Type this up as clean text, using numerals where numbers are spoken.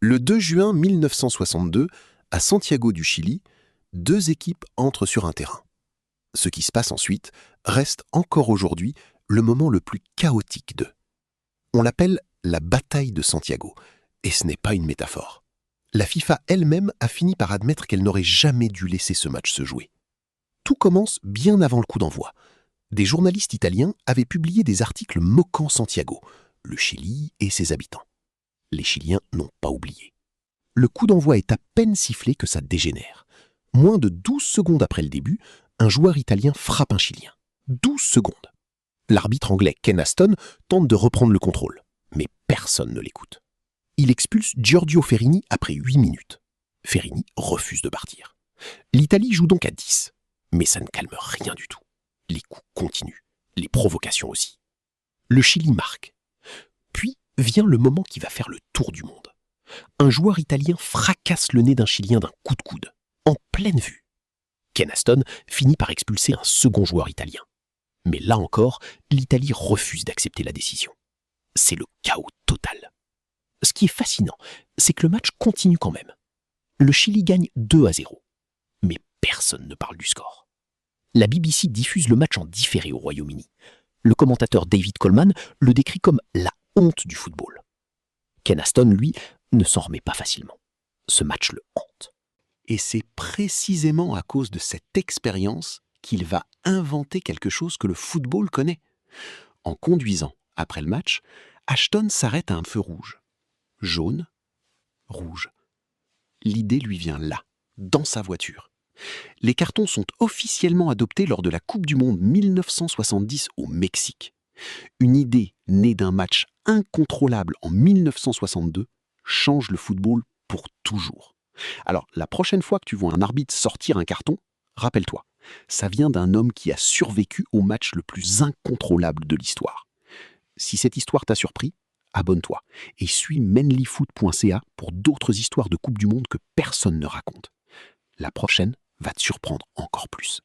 Le 2 juin 1962, à Santiago du Chili, deux équipes entrent sur un terrain. Ce qui se passe ensuite reste encore aujourd'hui le moment le plus chaotique d'eux. On l'appelle la bataille de Santiago, et ce n'est pas une métaphore. La FIFA elle-même a fini par admettre qu'elle n'aurait jamais dû laisser ce match se jouer. Tout commence bien avant le coup d'envoi. Des journalistes italiens avaient publié des articles moquant Santiago, le Chili et ses habitants. Les Chiliens n'ont pas oublié. Le coup d'envoi est à peine sifflé que ça dégénère. Moins de 12 secondes après le début, un joueur italien frappe un Chilien. 12 secondes. L'arbitre anglais Ken Aston tente de reprendre le contrôle, mais personne ne l'écoute. Il expulse Giorgio Ferini après 8 minutes. Ferini refuse de partir. L'Italie joue donc à 10, mais ça ne calme rien du tout. Les coups continuent, les provocations aussi. Le Chili marque. Puis vient le moment qui va faire le tour du monde. Un joueur italien fracasse le nez d'un Chilien d'un coup de coude, en pleine vue. Ken Aston finit par expulser un second joueur italien. Mais là encore, l'Italie refuse d'accepter la décision. C'est le chaos total. Ce qui est fascinant, c'est que le match continue quand même. Le Chili gagne 2-0. Mais personne ne parle du score. La BBC diffuse le match en différé au Royaume-Uni. Le commentateur David Coleman le décrit comme la honte du football. Ken Aston, lui, ne s'en remet pas facilement. Ce match le hante. Et c'est précisément à cause de cette expérience qu'il va inventer quelque chose que le football connaît. En conduisant après le match, Ashton s'arrête à un feu rouge. Jaune, rouge. L'idée lui vient là, dans sa voiture. Les cartons sont officiellement adoptés lors de la Coupe du Monde 1970 au Mexique. Une idée née d'un match incontrôlable en 1962 change le football pour toujours. Alors, la prochaine fois que tu vois un arbitre sortir un carton, rappelle-toi, ça vient d'un homme qui a survécu au match le plus incontrôlable de l'histoire. Si cette histoire t'a surpris, abonne-toi et suis manlyfoot.ca pour d'autres histoires de Coupe du Monde que personne ne raconte. La prochaine va te surprendre encore plus.